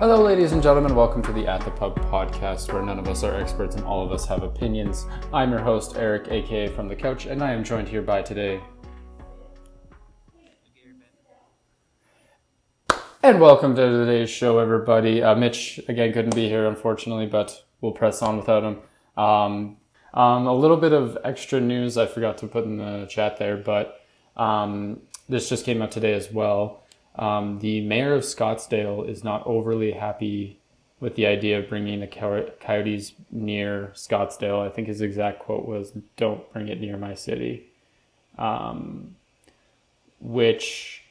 Hello, ladies and gentlemen. Welcome to the At the Pub podcast, where none of us are experts and all of us have opinions. I'm your host, Eric, aka From the Couch, and I am joined here by today. And welcome to today's show, everybody. Mitch, again, couldn't be here, unfortunately, but we'll press on without him. A little bit of extra news I forgot to put in the chat there, but this just came out today as well. The mayor of Scottsdale is not overly happy with the idea of bringing the Coyotes near Scottsdale. I think his exact quote was, "Don't bring it near my city," which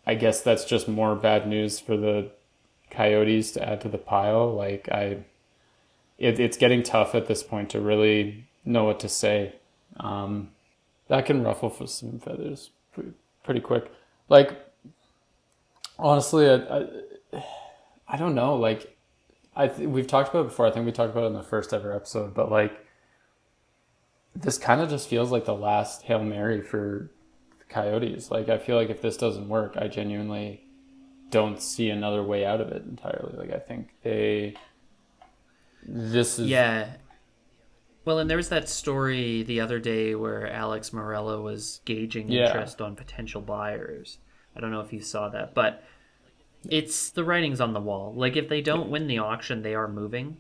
I guess that's just more bad news for the Coyotes to add to the pile. It's getting tough at this point to really know what to say. That can ruffle for some feathers pretty quick. Honestly, I don't know. We've talked about it before. I think we talked about it in the first ever episode. But this kind of just feels like the last Hail Mary for the Coyotes. I feel like if this doesn't work, I genuinely don't see another way out of it entirely. I think this is... Yeah. Well, and there was that story the other day where Alex Morello was gauging interest on potential buyers. I don't know if you saw that, but it's the writing's on the wall. If they don't win the auction, they are moving.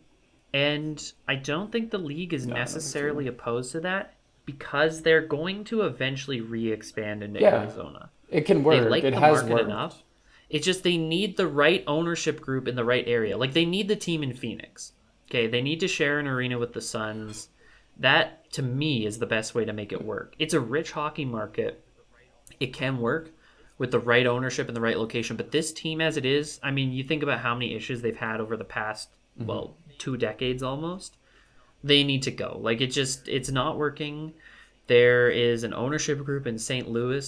And I don't think the league is necessarily opposed to that because they're going to eventually re-expand into Arizona. It can work. They like it the has market worked enough. It's just they need the right ownership group in the right area. They need the team in Phoenix. Okay, they need to share an arena with the Suns. That, to me, is the best way to make it work. It's a rich hockey market. It can work with the right ownership and the right location. But this team as it is, I mean, you think about how many issues they've had over the past, 2 decades almost. They need to go. It's not working. There is an ownership group in Salt Lake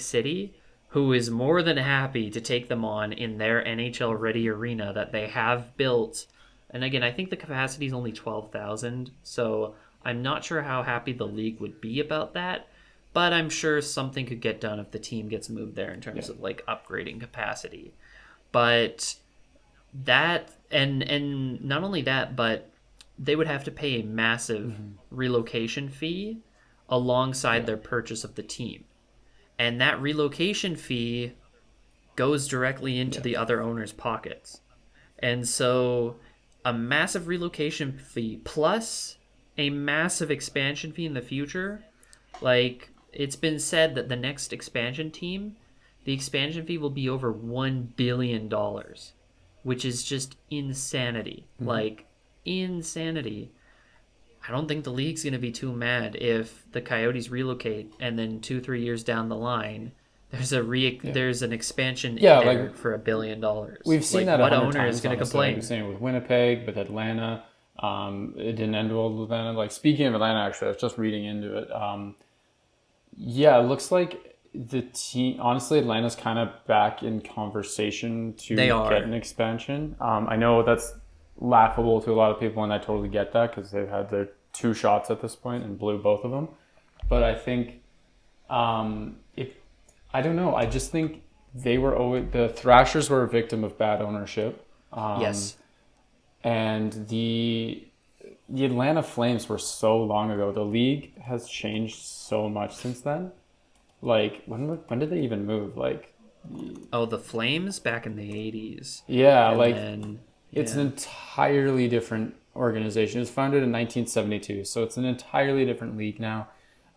City, who is more than happy to take them on in their NHL-ready arena that they have built. And again, I think the capacity is only 12,000, so I'm not sure how happy the league would be about that. But I'm sure something could get done if the team gets moved there in terms of upgrading capacity. But that, and not only that, but they would have to pay a massive relocation fee alongside their purchase of the team. And that relocation fee goes directly into the other owners' pockets. And so a massive relocation fee plus a massive expansion fee in the future, it's been said that the next expansion team, the expansion fee will be over $1 billion, which is just insanity. Insanity. I don't think the league's going to be too mad if the Coyotes relocate and then 2-3 years down the line, there's an expansion for $1 billion. We've seen that what 100 owner times, is going to honestly. complain? We've seen it with Winnipeg, with Atlanta. It didn't end well with Atlanta. Speaking of Atlanta, actually, I was just reading into it. It looks like the team. Honestly, Atlanta's kind of back in conversation to get an expansion. I know that's laughable to a lot of people, and I totally get that because they've had their 2 shots at this point and blew both of them. But I think, I don't know. I just think the Thrashers were a victim of bad ownership. Yes. And the Atlanta Flames were so long ago. The league has changed so much since then. When did they even move? The Flames back in the 80s. Yeah, it's an entirely different organization. It was founded in 1972, so it's an entirely different league now.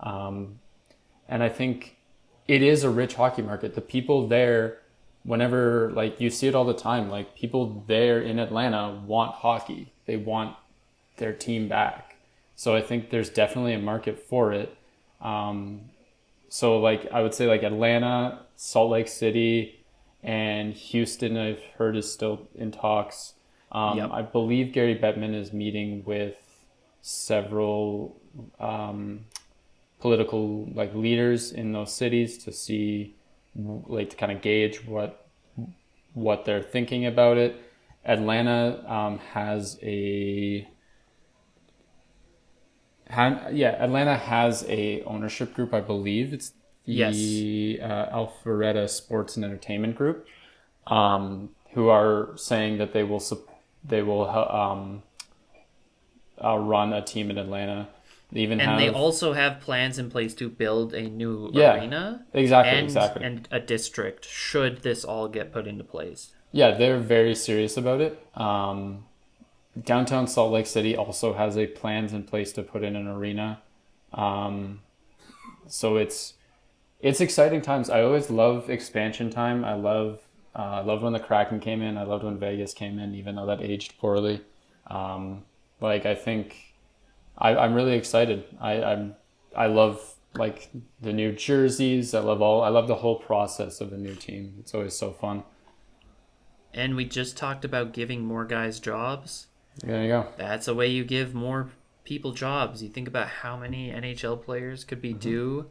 And I think it is a rich hockey market. The people there, whenever, you see it all the time, people there in Atlanta want hockey. They want their team back. So I think there's definitely a market for it. So I would say Atlanta, Salt Lake City, and Houston, I've heard is still in talks. I believe Gary Bettman is meeting with several political leaders in those cities to see, to kind of gauge what they're thinking about it. Atlanta has a ownership group, I believe. It's the Alpharetta Sports and Entertainment Group. who are saying that they will run a team in Atlanta. They even And have, they also have plans in place to build a new yeah, arena exactly. and a district should this all get put into place. Yeah, they're very serious about it. Downtown Salt Lake City also has a plans in place to put in an arena. So it's exciting times. I always love expansion time. I loved when the Kraken came in. I loved when Vegas came in, even though that aged poorly. Like I think I'm really excited. I love like the new jerseys. I love the whole process of a new team. It's always so fun. And we just talked about giving more guys jobs. There you go. That's a way you give more people jobs. You think about how many NHL players could be due.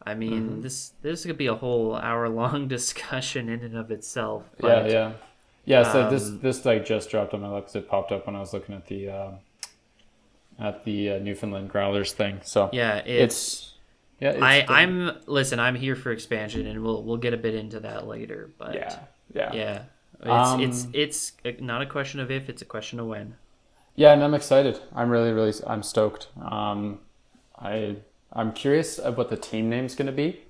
I mean, this could be a whole hour-long discussion in and of itself. But, Yeah. So this like just dropped on my lap because it popped up when I was looking at the Newfoundland Growlers thing. So yeah, I'm here for expansion, and we'll get a bit into that later. But yeah. It's not a question of if, it's a question of when. Yeah, and I'm excited. I'm stoked. I'm curious of what the team name's going to be.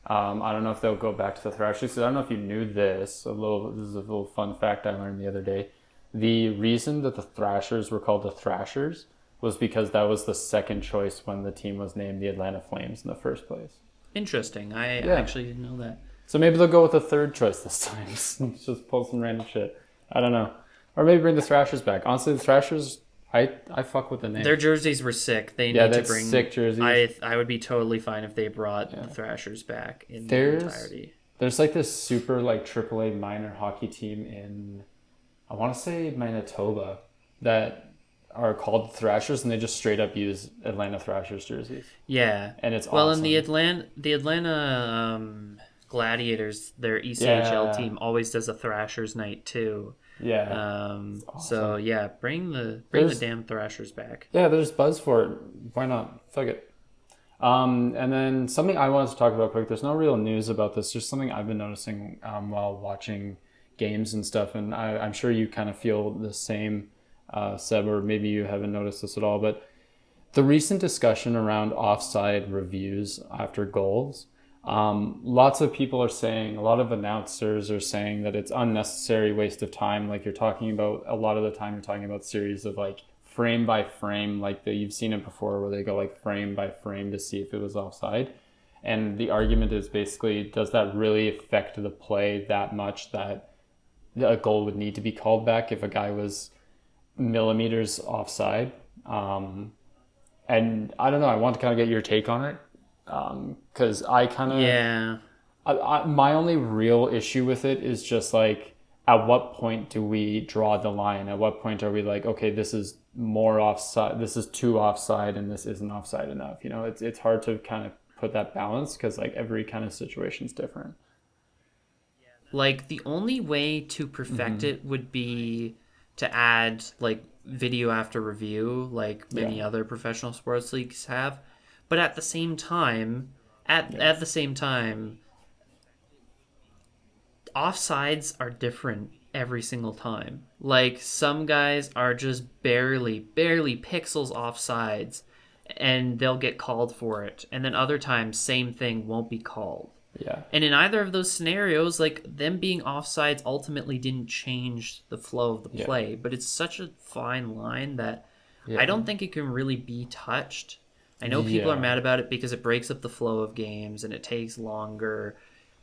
I don't know if they'll go back to the Thrashers. I don't know if you knew this. This is a little fun fact I learned the other day. The reason that the Thrashers were called the Thrashers was because that was the second choice when the team was named the Atlanta Flames in the first place. Interesting. I actually didn't know that. So maybe they'll go with the third choice this time. Just pull some random shit. I don't know. Or maybe bring the Thrashers back. Honestly, the Thrashers, I fuck with the name. Their jerseys were sick. They need to bring sick jerseys. I would be totally fine if they brought the Thrashers back in their entirety. There's like this super like AAA minor hockey team in, I want to say Manitoba, that are called the Thrashers, and they just straight up use Atlanta Thrashers jerseys. Yeah, and it's well, awesome. and the Atlanta Gladiators, their ECHL team always does a Thrashers night too. Yeah. Awesome. So yeah, bring the damn Thrashers back. Yeah, there's buzz for it. Why not? Fuck it. And then something I wanted to talk about quick. There's no real news about this. Just something I've been noticing while watching games and stuff, and I'm sure you kind of feel the same, Seb, or maybe you haven't noticed this at all. But the recent discussion around offside reviews after goals. Lots of people are saying, a lot of announcers are saying that it's unnecessary waste of time. Like you're talking about, a lot of the time you're talking about series of like frame by frame, like you've seen it before where they go like frame by frame to see if it was offside. And the argument is basically, does that really affect the play that much that a goal would need to be called back if a guy was millimeters offside? And I don't know, I want to kind of get your take on it. Because I kind of my only real issue with it is just like, at what point do we draw the line? At what point are we like, okay, this is more offside, this is too offside, and this isn't offside enough? You know, it's hard to kind of put that balance because like every kind of situation is different. Like the only way to perfect it would be to add like video after review, like many other professional sports leagues have. But at the same time, offsides are different every single time. Like some guys are just barely pixels offsides, and they'll get called for it. And then other times, same thing, won't be called. Yeah. And in either of those scenarios, like them being offsides ultimately didn't change the flow of the play. But it's such a fine line that I don't think it can really be touched. I know people are mad about it because it breaks up the flow of games and it takes longer.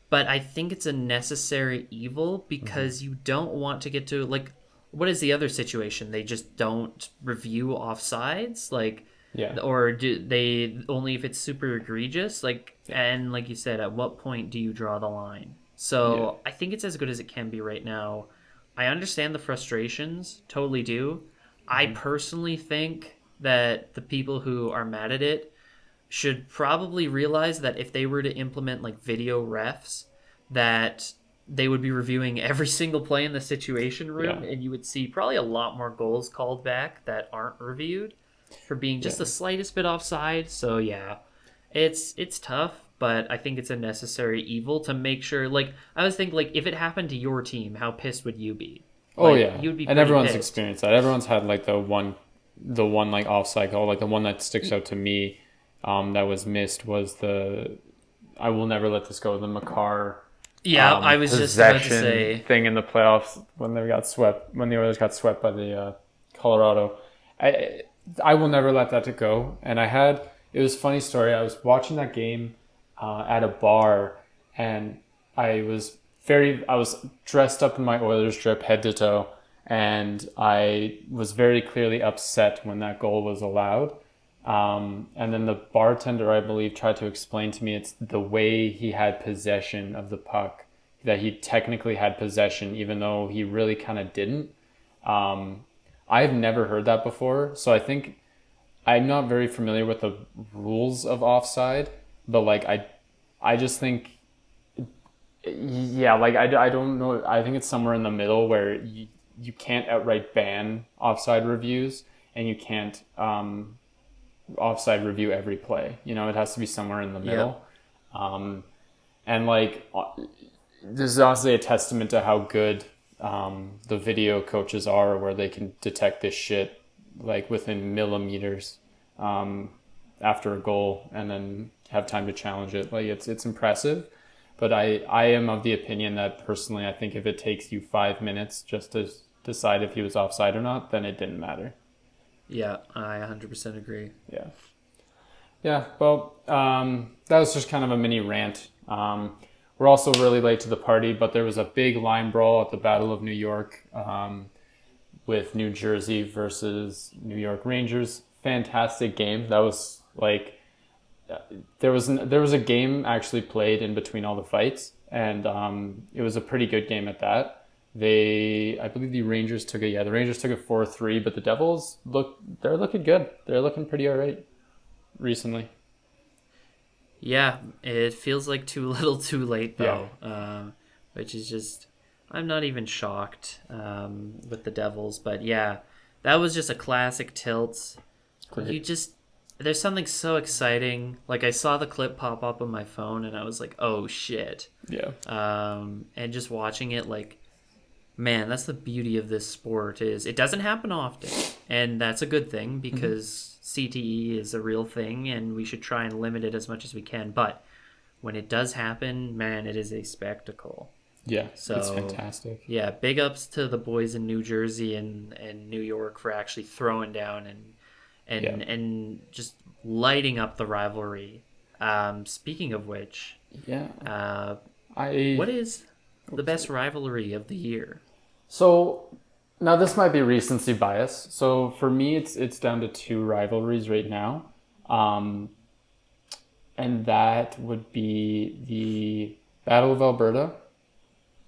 But I think it's a necessary evil because you don't want to get to, like, what is the other situation? They just don't review offsides? Like, or do they only if it's super egregious? Like, and like you said, at what point do you draw the line? So I think it's as good as it can be right now. I understand the frustrations, totally do. I personally think that the people who are mad at it should probably realize that if they were to implement like video refs, that they would be reviewing every single play in the situation room, and you would see probably a lot more goals called back that aren't reviewed for being just the slightest bit offside. So It's tough, but I think it's a necessary evil to make sure. Like I was thinking, like if it happened to your team, how pissed would you be? Oh Like yeah, you'd be and pretty everyone's pissed. experienced that. Everyone's had like the one like off cycle, like the one that sticks out to me, that was missed was the I will never let this go. The Makar Yeah, I was just about to possession say. thing in the playoffs when they got swept when the Oilers got swept by the Colorado. I I will never let that to go. And it was a funny story. I was watching that game at a bar, and I was dressed up in my Oilers drip head to toe, and I was very clearly upset when that goal was allowed. And then the bartender, I believe, tried to explain to me it's the way he had possession of the puck, that he technically had possession, even though he really kind of didn't. Um, I've never heard that before, so I think I'm not very familiar with the rules of offside, but like I just think, yeah, like I don't know. I think it's somewhere in the middle where you can't outright ban offside reviews, and you can't offside review every play. You know, it has to be somewhere in the Yep. middle. Um, and like, this is honestly a testament to how good the video coaches are, where they can detect this shit like within millimeters after a goal, and then have time to challenge it. Like it's impressive. But I am of the opinion that personally, I think if it takes you 5 minutes just to decide if he was offside or not, then it didn't matter. Yeah, I 100% agree. Yeah. Yeah, well, that was just kind of a mini rant. We're also really late to the party, but there was a big line brawl at the Battle of New York, with New Jersey versus New York Rangers. Fantastic game. That was like there was a game actually played in between all the fights, and it was a pretty good game at that. I believe the Rangers took it 4-3, but the Devils they're looking good. They're looking pretty alright recently. Yeah, it feels like too little, too late Yeah, though, which is just I'm not even shocked with the Devils, but yeah, that was just a classic tilt. You great. just there's something so exciting. Like I saw the clip pop up on my phone, and I was like, "Oh shit!" Yeah, And just watching it, like, man, that's the beauty of this sport is it doesn't happen often, and that's a good thing because CTE is a real thing, and we should try and limit it as much as we can. But when it does happen, man, it is a spectacle. yeah, it's So, fantastic. yeah, big ups to the boys in New Jersey and New York for actually throwing down Yeah, and just lighting up the rivalry. Speaking of which, yeah. uh, I what is the best rivalry of the year? So now this might be recency bias. So for me, it's down to two rivalries right now, um, and that would be the Battle of Alberta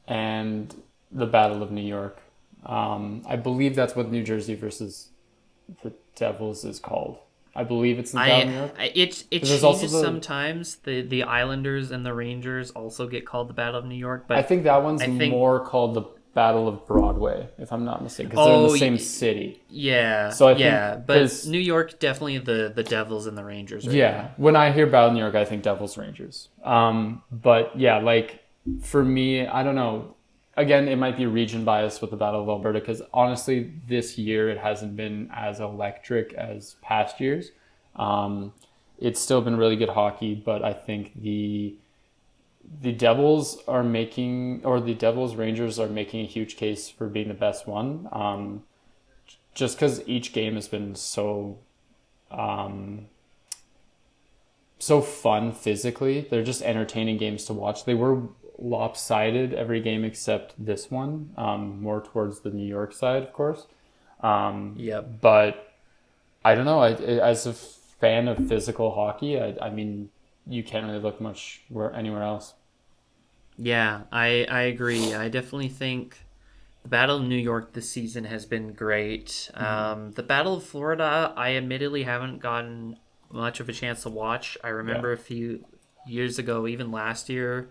and the Battle of New York. I believe that's what New Jersey versus the Devils is called. I believe it's the Battle of New York. It 'Cause there's also changes sometimes. The Islanders and the Rangers also get called the Battle of New York, I but think that one's I think more called the Battle of Broadway, if I'm not mistaken, because they're in the oh same city. yeah, So I think yeah, but because New York definitely the Devils and the Rangers right yeah, now. when I hear Battle of New York, I think Devils Rangers. But yeah, like for me, I don't know. Again, it might be region bias with the Battle of Alberta because honestly, this year it hasn't been as electric as past years. Um, it's still been really good hockey, but I think the Devils are making, or the Devils Rangers are making a huge case for being the best one. Just because each game has been um, so fun physically. They're just entertaining games to watch. They were lopsided every game except this one, more towards the New York side, of course. Yep. But I don't know. As a fan of physical hockey, I mean, you can't really look much anywhere else. Yeah, I agree. I definitely think the Battle of New York this season has been great. The Battle of Florida, I admittedly haven't gotten much of a chance to watch. I Yeah, remember a few years ago, even last year,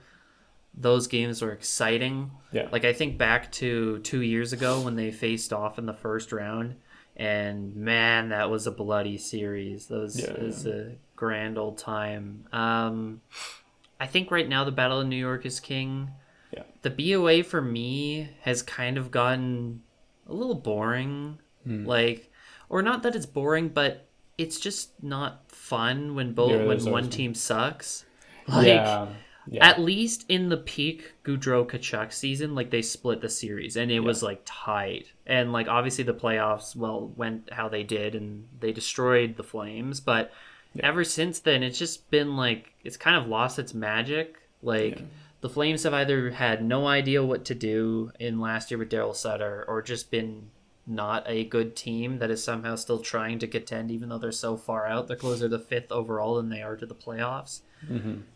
those games were exciting. yeah, Like I think back to 2 years ago when they faced off in the first round, And man, that was a bloody series. That was, Yeah, it was a grand old time. I think right now the Battle of New York is king. yeah, The BOA for me has kind of gotten a little boring. Like, or not that it's boring, but it's just not fun when there's when always one been. team sucks. Like, Yeah, yeah, at least in the peak Goudreau Kachuk season, like they split the series and it was like tight. And like obviously the playoffs went how they did and they destroyed the Flames, but ever since then it's just been like it's kind of lost its magic. Like the Flames have either had no idea what to do in last year with Daryl Sutter or just been not a good team that is somehow still trying to contend even though they're so far out. They're closer to 5th overall than they are to the playoffs.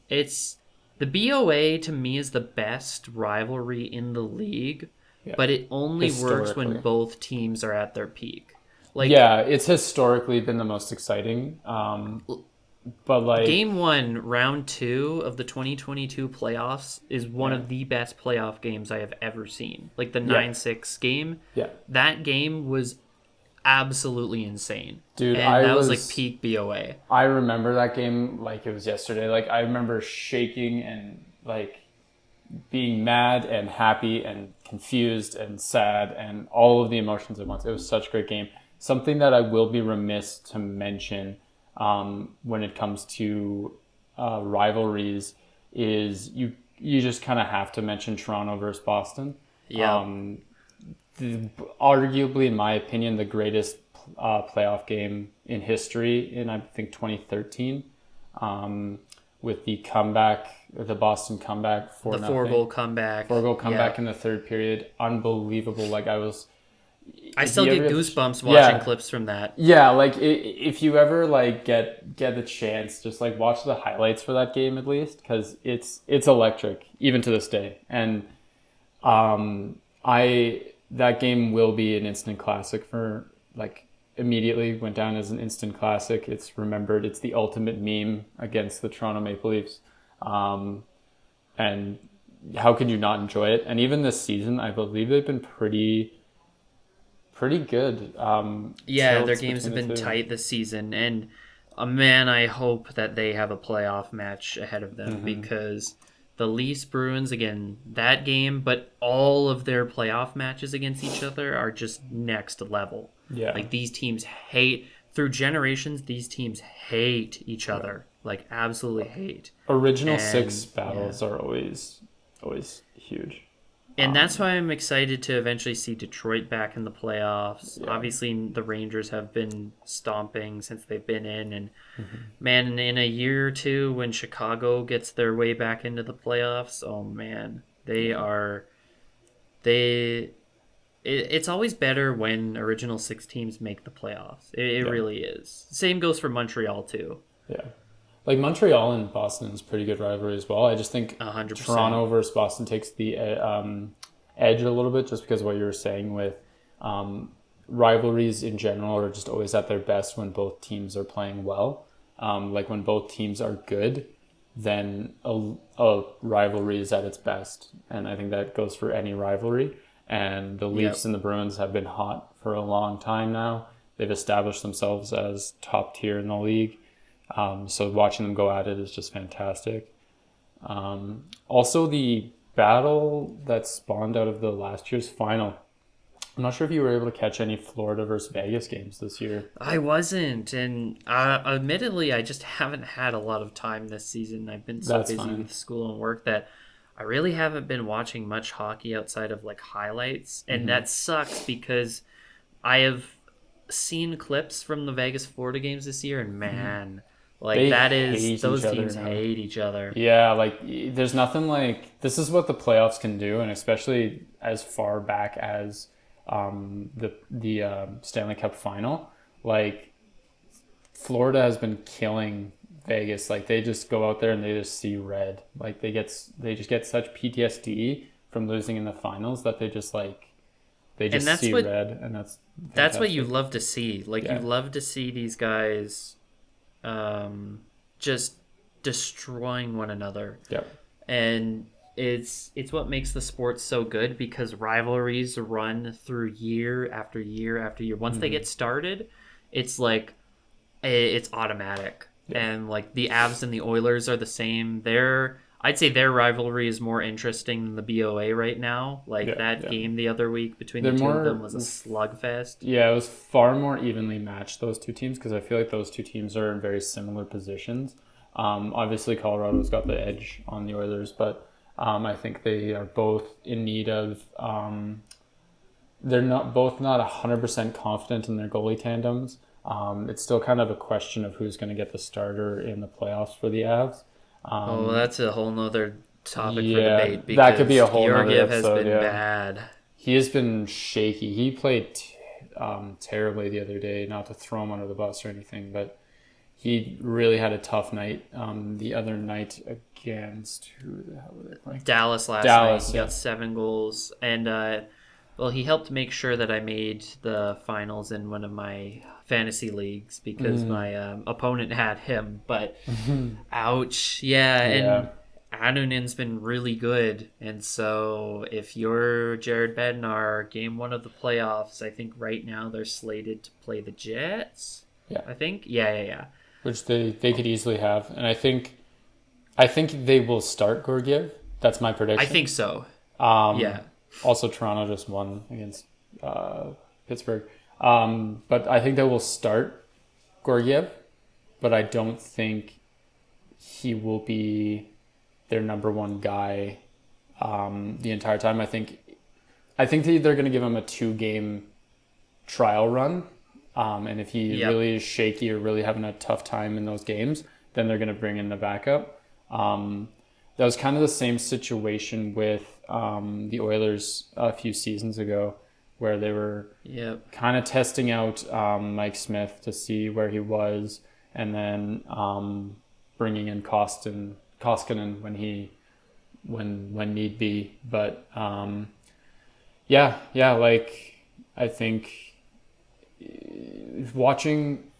It's the BOA to me is the best rivalry in the league, but it only works when Historically. both teams are at their peak. Like yeah, it's historically been the most exciting. But like, Game 1, Round 2 of the 2022 playoffs is one of the best playoff games I have ever seen. Like the 9-6 game. yeah, That game was absolutely insane. dude, And that was like peak BOA. I remember that game like it was yesterday. Like I remember shaking and like being mad and happy and confused and sad and all of the emotions at once. It was such a great game. Something that I will be remiss to mention when it comes to rivalries is you just kind of have to mention Toronto versus Boston. Yeah. Arguably, in my opinion, the greatest playoff game in history in I think 2013 with the comeback, the Boston comeback for The 4-goal comeback. 4-goal comeback in the third period. Unbelievable. Like I still get goosebumps watching clips from that. Yeah, like if you ever like get the chance, just like watch the highlights for that game at least, because it's electric even to this day. And that game will be an instant classic for like immediately went down as an instant classic. It's remembered. It's the ultimate meme against the Toronto Maple Leafs. And how could you not enjoy it? And even this season, I believe they've been pretty good. Their games have been tight this season, and man, I hope that they have a playoff match ahead of them because the Leafs Bruins again, that game, but all of their playoff matches against each other are just next level. Yeah, like these teams hate through generations. These teams hate each other, like absolutely hate. Original six battles are always huge. And that's why I'm excited to eventually see Detroit back in the playoffs. Yeah. Obviously, the Rangers have been stomping since they've been in. And, man, in a year or two, when Chicago gets their way back into the playoffs, oh, man, it's always better when original six teams make the playoffs. It really is. Same goes for Montreal, too. Yeah. Like Montreal and Boston is pretty good rivalry as well. I just think 100%. Toronto versus Boston takes the edge a little bit just because of what you were saying with rivalries in general are just always at their best when both teams are playing well. Like when both teams are good, then a rivalry is at its best. And I think that goes for any rivalry. And the Leafs and the Bruins have been hot for a long time now. They've established themselves as top tier in the league. So watching them go at it is just fantastic. Also, the battle that spawned out of the last year's final. I'm not sure if you were able to catch any Florida versus Vegas games this year. I wasn't, and admittedly, I just haven't had a lot of time this season. I've been so busy with school and work that I really haven't been watching much hockey outside of like highlights, and that sucks because I have seen clips from the Vegas Florida games this year, and man. Like those teams hate each other. Yeah, like there's nothing like this is what the playoffs can do, and especially as far back as the Stanley Cup final. Like Florida has been killing Vegas. Like they just go out there and they just see red. Like they just get such PTSD from losing in the finals that they just see red, and that's fantastic. That's what you love to see. Like you love to see these guys. Just destroying one another. Yep. And it's what makes the sport so good, because rivalries run through year after year after year. Once they get started, it's like it's automatic. And like the Avs and the Oilers are the same. I'd say their rivalry is more interesting than the BOA right now. Like that game the other week between the two of them was a slugfest. Yeah, it was far more evenly matched, those two teams, because I feel like those two teams are in very similar positions. Obviously, Colorado's got the edge on the Oilers, but I think they are both in need of. They're not 100% confident in their goalie tandems. It's still kind of a question of who's going to get the starter in the playoffs for the Avs. That's a whole nother topic for debate, because that could be a whole Georgiev nother episode, has been bad. He has been shaky. He played terribly the other day, not to throw him under the bus or anything, but he really had a tough night the other night against, who the hell were they playing? Dallas last night. He got 7 goals. And, well, he helped make sure that I made the finals in one of my fantasy leagues, because my opponent had him. But, ouch. And Anunen's been really good. And so if you're Jared Bednar, game 1 of the playoffs, I think right now they're slated to play the Jets. Yeah. I think. Yeah. Which they could easily have. And I think they will start Georgiev. That's my prediction. I think so. Also, Toronto just won against Pittsburgh. But I think they will start Georgiev, but I don't think he will be their number one guy the entire time. I think they're going to give him a 2-game trial run. And if he really is shaky or really having a tough time in those games, then they're going to bring in the backup. That was kind of the same situation with the Oilers a few seasons ago, where they were kind of testing out Mike Smith to see where he was, and then bringing in Koskinen when need be. But like I think watching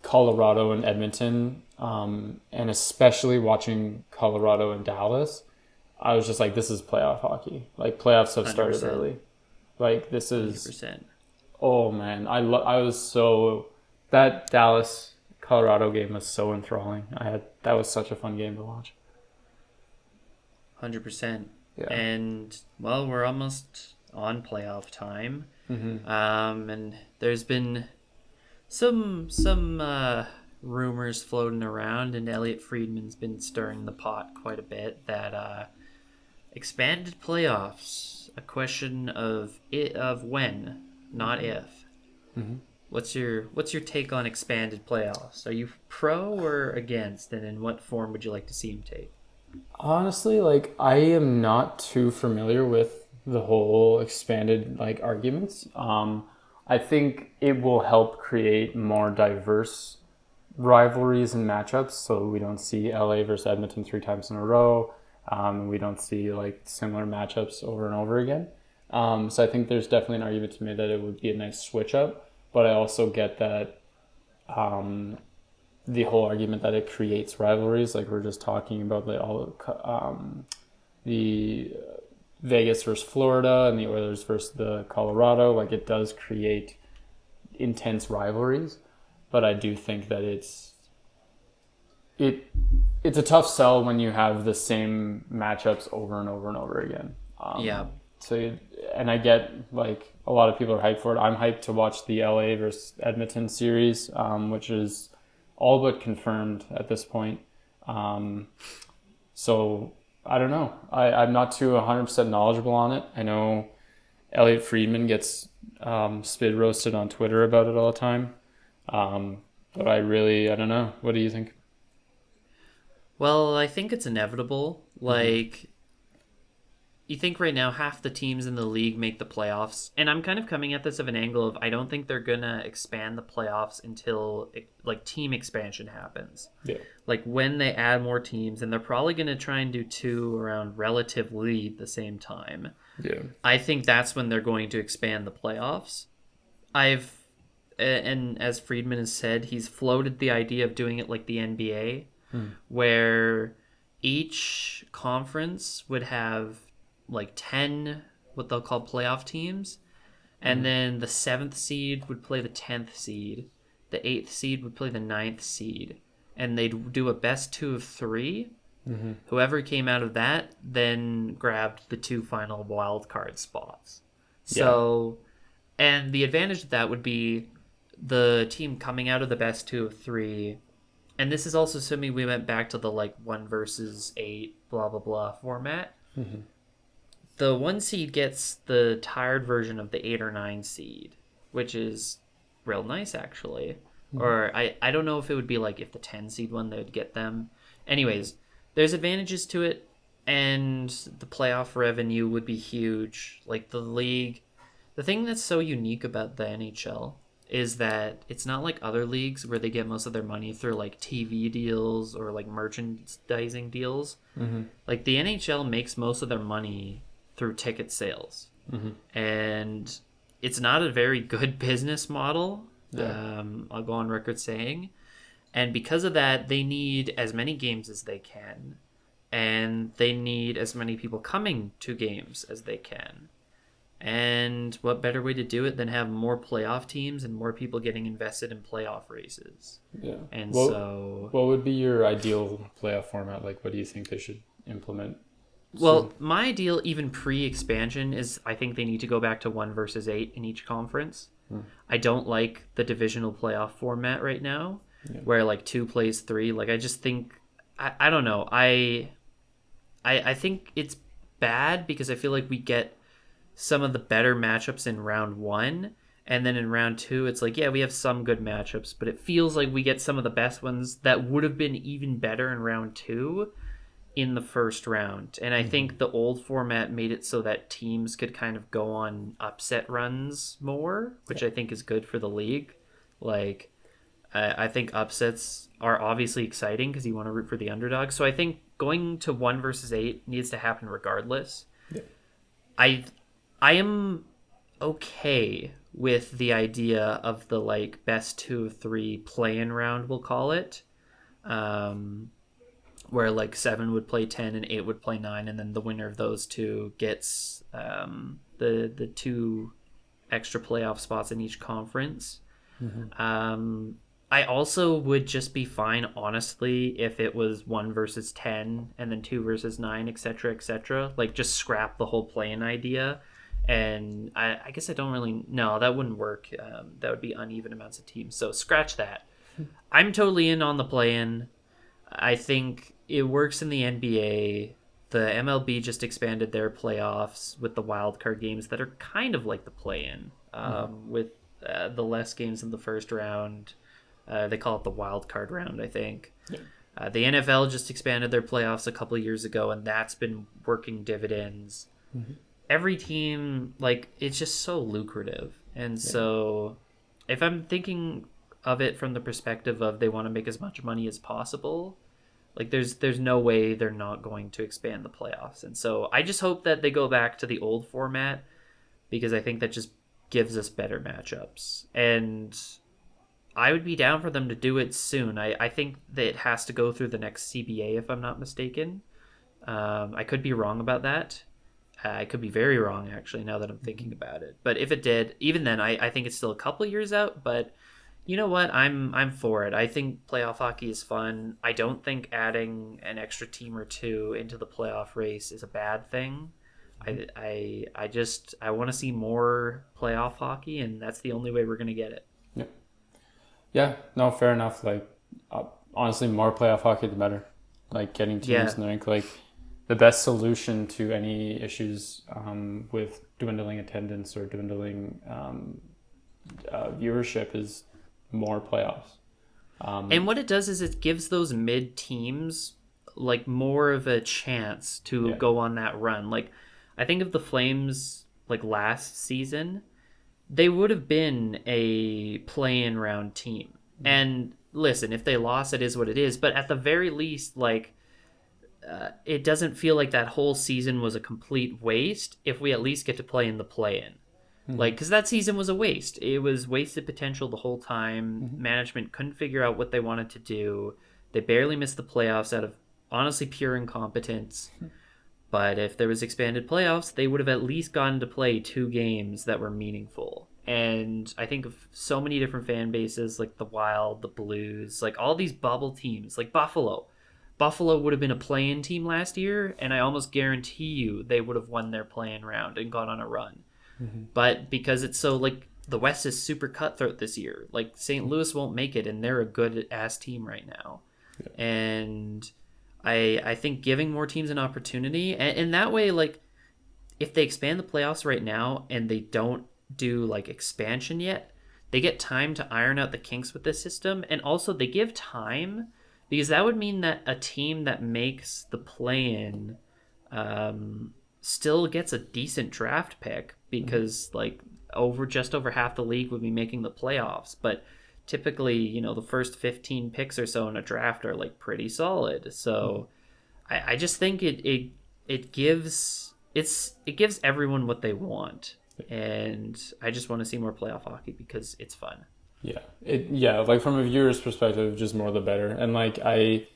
Colorado and Edmonton, and especially watching Colorado and Dallas, I was just like, this is playoff hockey. Like, playoffs have started 100%. early. Like, this is 100%. Oh man, I was so, that Dallas Colorado game was so enthralling. That was such a fun game to watch. 100%. Yeah. And well, we're almost on playoff time. Mm-hmm. And there's been some rumors floating around, and Elliot Friedman's been stirring the pot quite a bit, that expanded playoffs, a question of when, not if. Mm-hmm. What's your take on expanded playoffs? Are you pro or against, and in what form would you like to see him take? Honestly, like, I am not too familiar with the whole expanded arguments. I think it will help create more diverse rivalries and matchups, so we don't see LA versus Edmonton 3 times in a row. We don't see similar matchups over and over again. So I think there's definitely an argument to me that it would be a nice switch up, but I also get that the whole argument that it creates rivalries, like we're just talking about the Vegas versus Florida and the Oilers versus the Colorado, it does create intense rivalries, but I do think that it's a tough sell when you have the same matchups over and over and over again. So, and I get a lot of people are hyped for it. I'm hyped to watch the LA versus Edmonton series, which is all but confirmed at this point. So I don't know. I'm not too 100% knowledgeable on it. I know Elliot Friedman gets spit roasted on Twitter about it all the time. But I don't know. What do you think? Well, I think it's inevitable. You think right now half the teams in the league make the playoffs, and I'm kind of coming at this of an angle of I don't think they're gonna expand the playoffs until team expansion happens. Yeah. When they add more teams, and they're probably gonna try and do 2 around relative lead the same time. Yeah. I think that's when they're going to expand the playoffs. And as Friedman has said, he's floated the idea of doing it like the NBA, where each conference would have like 10 what they'll call playoff teams, and then the 7th seed would play the 10th seed, the 8th seed would play the 9th seed, and they'd do a best 2 of 3. Whoever came out of that then grabbed the 2 final wild card spots. So, and the advantage of that would be the team coming out of the best 2 of 3. And this is also assuming we went back to the like 1 versus 8 blah blah blah format. The 1 seed gets the tired version of the 8 or 9 seed, which is real nice actually. Or I don't know if it would be like if the 10 seed one, they would get them. Anyways, there's advantages to it, and the playoff revenue would be huge. Like the league, the thing that's so unique about the NHL is that it's not like other leagues where they get most of their money through like TV deals or like merchandising deals. Like the NHL makes most of their money through ticket sales. And it's not a very good business model. I'll go on record saying. And because of that, they need as many games as they can. And they need as many people coming to games as they can. And what better way to do it than have more playoff teams and more people getting invested in playoff races? And what would be your ideal playoff format? Like, what do you think they should implement? Well, my ideal, even pre-expansion, is I think they need to go back to 1 versus 8 in each conference. I don't like the divisional playoff format right now, where like 2 plays 3. Like I just think I don't know. I think it's bad because I feel like we get some of the better matchups in round 1, and then in round 2 it's like, yeah, we have some good matchups, but it feels like we get some of the best ones that would have been even better in round 2 in the first round. And I think the old format made it so that teams could kind of go on upset runs more, which I think is good for the league. Like I think upsets are obviously exciting because you want to root for the underdog. So I think going to 1 versus 8 needs to happen regardless. I am okay with the idea of the like best 2 of 3 play-in round, we'll call it, where like 7 would play 10 and 8 would play 9, and then the winner of those 2 gets the 2 extra playoff spots in each conference. I also would just be fine, honestly, if it was 1 versus 10 and then 2 versus 9, etc., etc. Like, just scrap the whole play-in idea. And I guess I don't really... No, that wouldn't work. That would be uneven amounts of teams. So scratch that. I'm totally in on the play-in. I think it works in the NBA. The MLB just expanded their playoffs with the wildcard games that are kind of like the play-in, with the less games in the first round. They call it the wild card round, I think. The NFL just expanded their playoffs a couple of years ago, and that's been working dividends. Every team, like, it's just so lucrative. And so if I'm thinking of it from the perspective of they want to make as much money as possible, like, there's no way they're not going to expand the playoffs. And so I just hope that they go back to the old format, because I think that just gives us better matchups. And I would be down for them to do it soon. I think that it has to go through the next CBA, if I'm not mistaken. I could be wrong about that. I could be very wrong, actually, now that I'm thinking about it. But if it did, even then, I think it's still a couple of years out. But you know what? I'm for it. I think playoff hockey is fun. I don't think adding an extra team or 2 into the playoff race is a bad thing. I want to see more playoff hockey, and that's the only way we're going to get it. Yeah, no, fair enough. Like, honestly, more playoff hockey, the better. Like, getting teams in the rink. Like, the best solution to any issues with dwindling attendance or dwindling viewership is more playoffs. And what it does is it gives those mid teams like more of a chance to go on that run. Like, I think of the Flames, like last season, they would have been a play-in round team. And listen, if they lost, it is what it is. But at the very least, like, it doesn't feel like that whole season was a complete waste if we at least get to play in the play-in. Like, because that season was a waste. It was wasted potential the whole time. Management couldn't figure out what they wanted to do. They barely missed the playoffs out of honestly pure incompetence. But if there was expanded playoffs, they would have at least gotten to play 2 games that were meaningful. And I think of so many different fan bases, like the Wild, the Blues, like all these bubble teams, like Buffalo. Buffalo would have been a play-in team last year, and I almost guarantee you they would have won their play-in round and gone on a run. But because it's so, like, the West is super cutthroat this year. Like, St. Louis won't make it, and they're a good-ass team right now. Yeah. And I think giving more teams an opportunity, and that way, like, if they expand the playoffs right now and they don't do, like, expansion yet, they get time to iron out the kinks with this system, and also they give time, because that would mean that a team that makes the play-in still gets a decent draft pick, because like just over half the league would be making the playoffs. But typically, you know, the first 15 picks or so in a draft are like pretty solid. So I just think it gives everyone what they want, and I just want to see more playoff hockey because it's fun. Yeah, like from a viewer's perspective, just more the better. And like I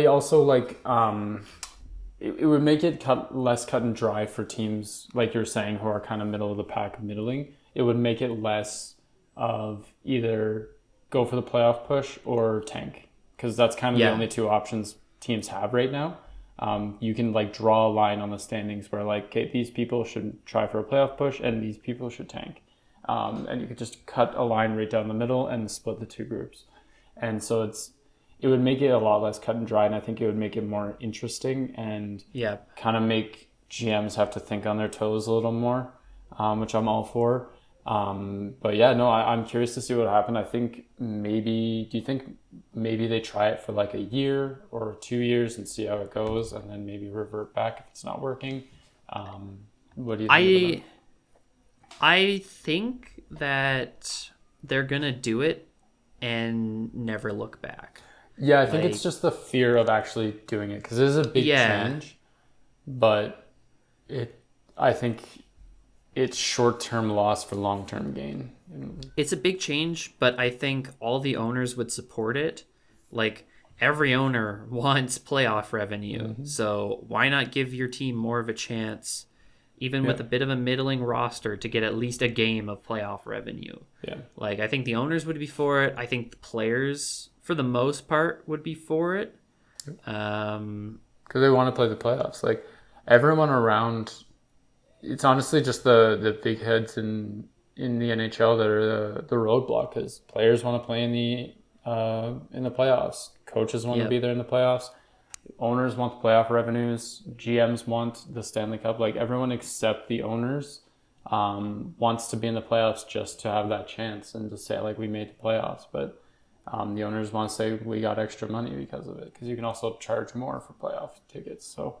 also like it would make it less cut and dry for teams like you're saying who are kind of middle of the pack, middling. It would make it less of either go for the playoff push or tank, because that's kind of the only 2 options teams have right now. You can like draw a line on the standings where like, okay, these people should try for a playoff push and these people should tank. And you could just cut a line right down the middle and split the 2 groups. And so it would make it a lot less cut and dry, and I think it would make it more interesting and kind of make GMs have to think on their toes a little more, which I'm all for. But yeah, no, I'm curious to see what happened. I think do you think maybe they try it for like a year or 2 years and see how it goes, and then maybe revert back if it's not working? What do you think? I think that they're going to do it and never look back. Yeah, I think it's just the fear of actually doing it, because it is a big change, but I think it's short-term loss for long-term gain. It's a big change, but I think all the owners would support it. Like, every owner wants playoff revenue, so why not give your team more of a chance, even with a bit of a middling roster, to get at least a game of playoff revenue? Yeah. Like, I think the owners would be for it. I think the players, for the most part, would be for it. Because they want to play the playoffs. Like, everyone around, it's honestly just the big heads in the NHL that are the roadblock, because players want to play in the playoffs. Coaches want to be there in the playoffs. Owners want the playoff revenues. GMs want the Stanley Cup. Like, everyone except the owners wants to be in the playoffs just to have that chance and to say, like, we made the playoffs. But the owners want to say we got extra money because of it, because you can also charge more for playoff tickets. So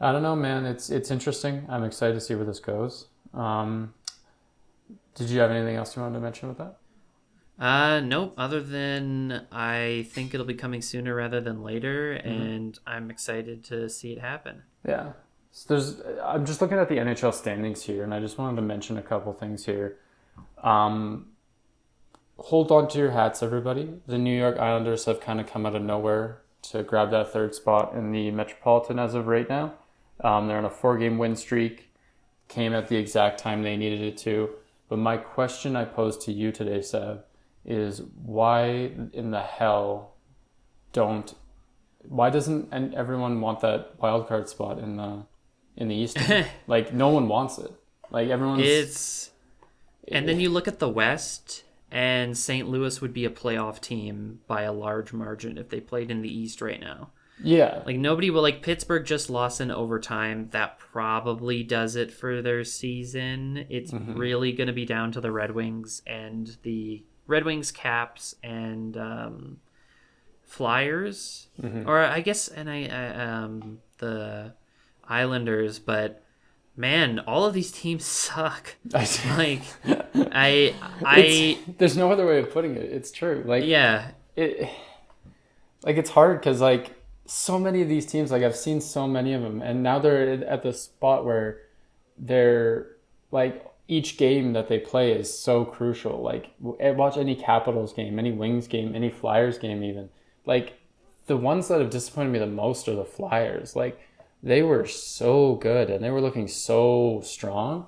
I don't know, man. It's interesting. I'm excited to see where this goes. Did you have anything else you wanted to mention with that? Nope. Other than I think it'll be coming sooner rather than later, and I'm excited to see it happen. Yeah. So I'm just looking at the NHL standings here, and I just wanted to mention a couple things here. Hold on to your hats, everybody. The New York Islanders have kind of come out of nowhere to grab that 3rd spot in the Metropolitan as of right now. They're on a 4-game win streak. Came at the exact time they needed it to. But my question I posed to you today, Seb, is why in the hell why doesn't everyone want that wild card spot in the East? Like, no one wants it. Like, everyone's... And then you look at the West, and St. Louis would be a playoff team by a large margin if they played in the East right now. Yeah. Like, nobody will... Like, Pittsburgh just lost in overtime. That probably does it for their season. It's really going to be down to the Red Wings and the... Red Wings, Caps, and Flyers, or I guess, and the Islanders. But man, all of these teams suck. Like, there's no other way of putting it. It's true. Like, it's hard because like so many of these teams, like I've seen so many of them, and now they're at the spot where they're like. Each game that they play is so crucial. Like, watch any Capitals game, any Wings game, any Flyers game even. like the ones that have disappointed me the most are the Flyers. Like they were so good and they were looking so strong,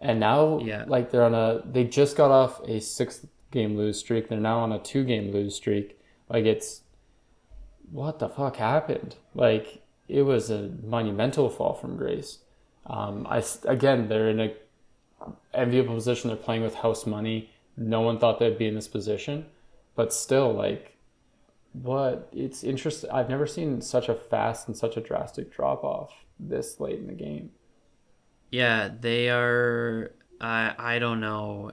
and now Yeah. like they just got off a 6-game lose streak. They're now on a 2-game lose streak. Like it's what the fuck happened? Like it was a monumental fall from grace. Again, they're in a enviable position. They're playing with house money. No one thought they'd be in this position, but still, like, what? It's interesting. I've never seen such a fast and such a drastic drop off this late in the game. Yeah, they are. I don't know.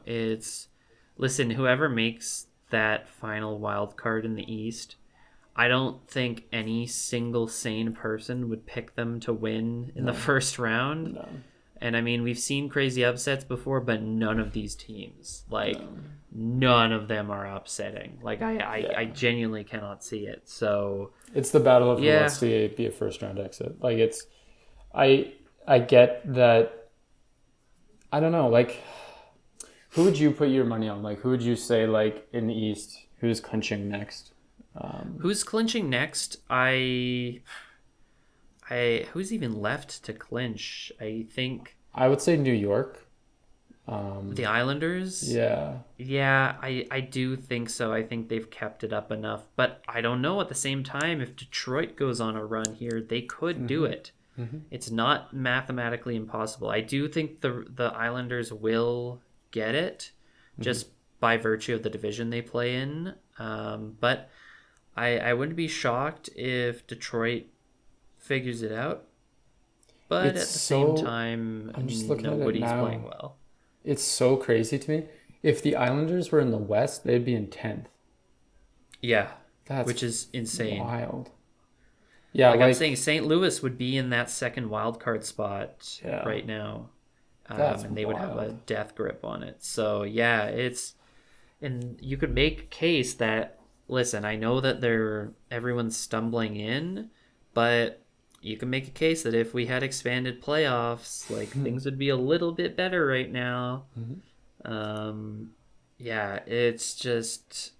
Listen, whoever makes that final wild card in the East, I don't think any single sane person would pick them to win in the first round. No. And I mean, we've seen crazy upsets before, but none of these teams, like, none of them are upsetting. Like, I genuinely cannot see it. So it's the battle of who wants to be a first round exit. Like I get that. I don't know. Like, who would you put your money on? Like, who would you say, like, in the East, who's clinching next? Who's clinching next? Who's even left to clinch? I think I would say New York. The Islanders. Yeah. Yeah, I do think so. I think they've kept it up enough. But I don't know. At the same time, if Detroit goes on a run here, they could do it. Mm-hmm. It's not mathematically impossible. I do think the Islanders will get it just by virtue of the division they play in. But I wouldn't be shocked if Detroit figures it out. But at the same time, nobody's playing well. It's so crazy to me. If the Islanders were in the West, they'd be in 10th. Yeah, That's which is insane. Wild. Yeah, like I'm saying, St. Louis would be in that second wild card spot right now. And they would have a death grip on it. So, yeah, and you could make a case that, listen, I know that everyone's stumbling in, but you can make a case that if we had expanded playoffs, like things would be a little bit better right now. Yeah, it's just,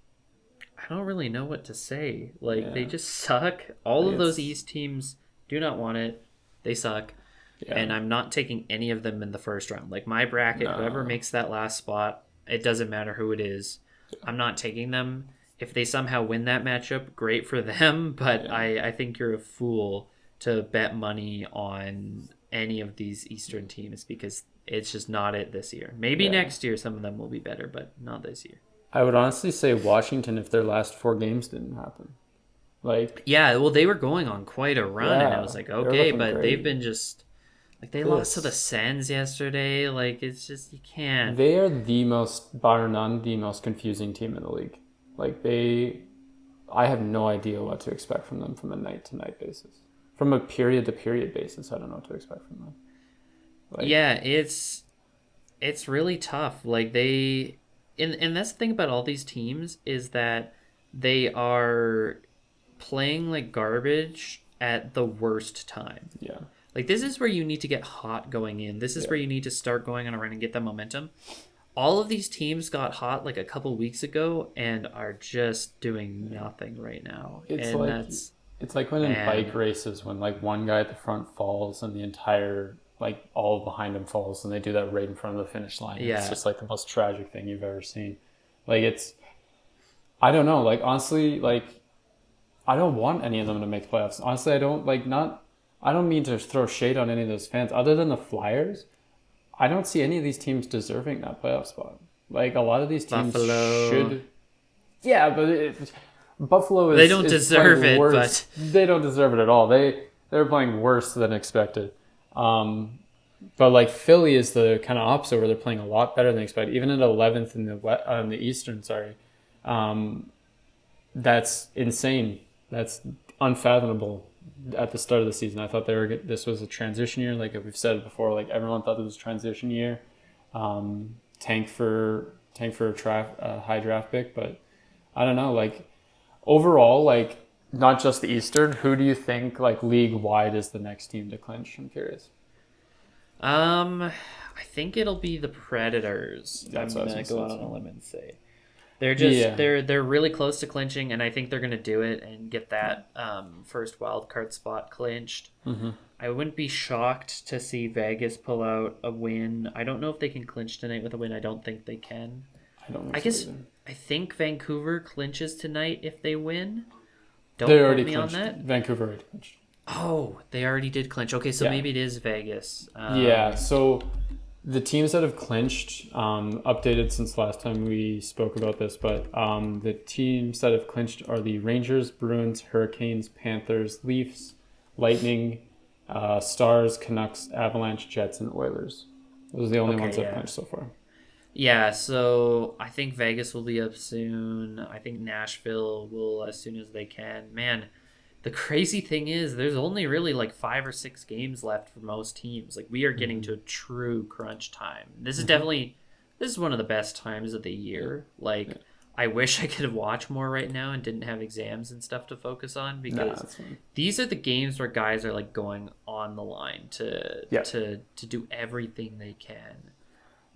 I don't really know what to say. Like, they just suck. All of those East teams do not want it. They suck. Yeah. And I'm not taking any of them in the first round. Like, my bracket, whoever makes that last spot, it doesn't matter who it is. I'm not taking them. If they somehow win that matchup, great for them. But I think you're a fool to bet money on any of these Eastern teams because it's just not it this year. Maybe next year some of them will be better, but not this year. I would honestly say Washington if their last 4 games didn't happen. Like, yeah, well, they were going on quite a run, and I was like, okay, but great. They've been just like they lost to the Sens yesterday. Like, it's just you can't. They are bar none, the most confusing team in the league. Like I have no idea what to expect from them from a night-to-night basis. From a period-to-period basis, I don't know what to expect from them. Like, yeah, it's really tough. Like and that's the thing about all these teams is that they are playing like garbage at the worst time. Yeah. Like, this is where you need to get hot going in. This is where you need to start going on a run and get that momentum. All of these teams got hot like a couple weeks ago and are just doing nothing right now. It's like when in bike races when like one guy at the front falls and the entire like all behind him falls and they do that right in front of the finish line. Yeah. It's just like the most tragic thing you've ever seen. Like I don't know, like honestly, like I don't want any of them to make the playoffs. Honestly, I don't mean to throw shade on any of those fans. Other than the Flyers, I don't see any of these teams deserving that playoff spot. Like a lot of these teams should. Yeah, but Buffalo is. They don't deserve it, but they don't deserve it at all. They're playing worse than expected. But like Philly is the kind of opposite where they're playing a lot better than expected. Even at 11th in the Eastern, that's insane. That's unfathomable. At the start of the season, I thought this was a transition year. Like we've said before, like everyone thought this was a transition year. Tank for a high draft pick, but I don't know. Like overall, like not just the Eastern. Who do you think like league wide is the next team to clinch? I'm curious. I think it'll be the Predators. That's I'm gonna go out on a limb and say. Yeah. they're really close to clinching, and I think they're gonna do it and get that first wild card spot clinched. Mm-hmm. I wouldn't be shocked to see Vegas pull out a win. I don't know if they can clinch tonight with a win. I don't think they can. I don't I think guess so either. I think Vancouver clinches tonight if they win. Don't They quote already me clinched. on that. Vancouver already clinched. Oh, they already did clinch. Okay, so Yeah. maybe it is Vegas. Yeah, so the teams that have clinched, updated since last time we spoke about this, but the teams that have clinched are the Rangers, Bruins, Hurricanes, Panthers, Leafs, Lightning, Stars, Canucks, Avalanche, Jets, and Oilers. Those are the only Okay, ones that yeah. have clinched so far. Yeah, so I think Vegas will be up soon. I think Nashville will as soon as they can. Man, the crazy thing is there's only really like 5 or 6 games left for most teams. Like we are getting to a true crunch time. This is one of the best times of the year. Like I wish I could watch more right now and didn't have exams and stuff to focus on because that's fine. these are the games where guys are like going on the line to Yeah. to do everything they can.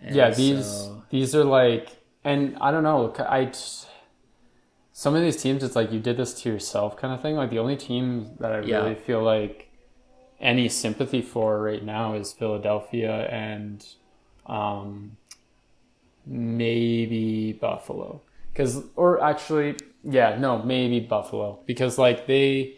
And Yeah, so- these are like, and I don't know, some of these teams, it's like you did this to yourself kind of thing. Like the only team that I really feel like any sympathy for right now is Philadelphia and maybe Buffalo. Maybe Buffalo because like I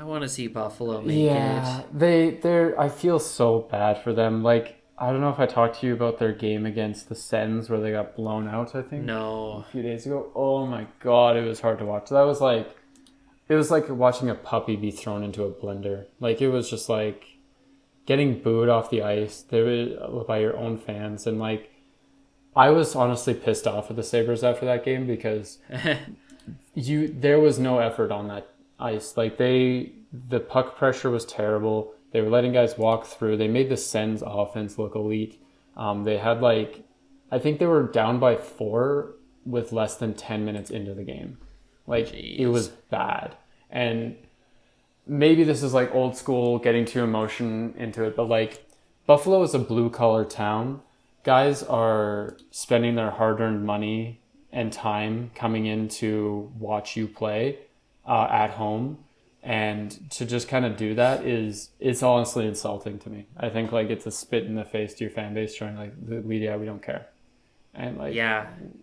want to see Buffalo make it. they're I feel so bad for them. Like I don't know if I talked to you about their game against the Sens where they got blown out, I think. No. A few days ago. Oh my god, it was hard to watch. It was like watching a puppy be thrown into a blender. Like it was just like getting booed off the ice by your own fans, and like I was honestly pissed off at the Sabres after that game because there was no effort on that ice. Like the puck pressure was terrible. They were letting guys walk through. They made the Sens offense look elite. They had I think they were down by 4 with less than 10 minutes into the game. Like Jeez. It was bad. And maybe this is like old school getting too emotion into it, but like Buffalo is a blue collar town. Guys are spending their hard earned money and time coming in to watch you play at home. And to just kind of do that it's honestly insulting to me. I think like it's a spit in the face to your fan base showing like we don't care. And like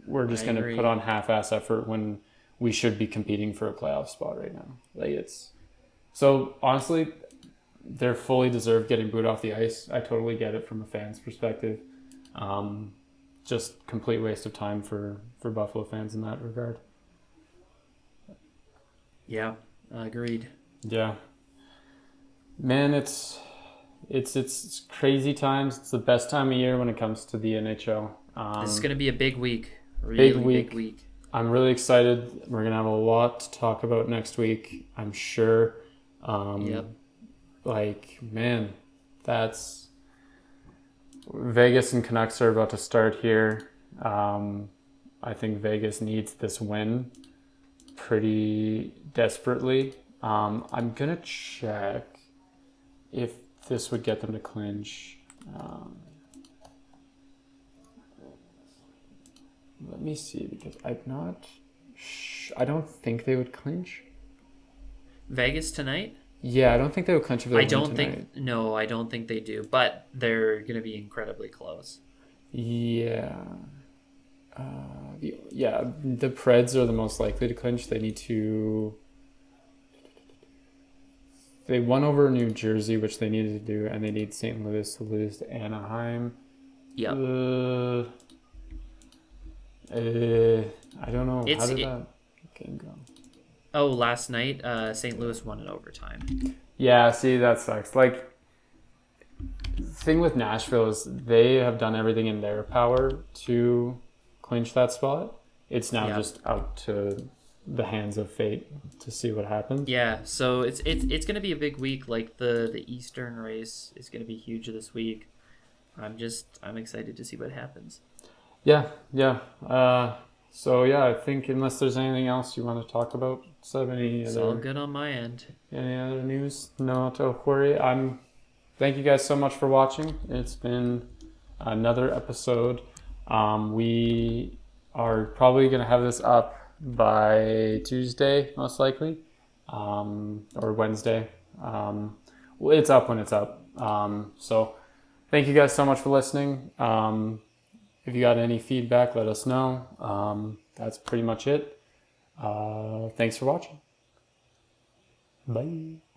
we're just going to put on half-ass effort when we should be competing for a playoff spot right now. Like it's so honestly they're fully deserved getting booed off the ice. I totally get it from a fan's perspective. Just complete waste of time for Buffalo fans in that regard. Yeah, agreed. Yeah, man, it's crazy times. It's the best time of year when it comes to the NHL. This is gonna be a big week. Really big week. I'm really excited. We're gonna have a lot to talk about next week, I'm sure. Like, man, that's Vegas and Canucks are about to start here. I think Vegas needs this win pretty desperately. I'm gonna check if this would get them to clinch. Let me see because I don't think they would clinch. Vegas tonight? Yeah, I don't think they would clinch if they win tonight. I don't think they do, but they're going to be incredibly close. Yeah. The Preds are the most likely to clinch. They won over New Jersey, which they needed to do, and they need St. Louis to lose to Anaheim. Yep. I don't know. How did that game go? Oh, last night, St. Louis won in overtime. Yeah, see, that sucks. Like, the thing with Nashville is they have done everything in their power to clinch that spot. It's now just out to the hands of fate to see what happens. Yeah, so it's going to be a big week. Like the Eastern race is going to be huge this week. I'm excited to see what happens. Yeah. I think unless there's anything else you want to talk about, It's all good on my end. Any other news? No, don't worry. Thank you guys so much for watching. It's been another episode. We are probably going to have this up by Tuesday, most likely, or Wednesday. Well, it's up when it's up. So thank you guys so much for listening. If you got any feedback, let us know. That's pretty much it. Thanks for watching. Bye.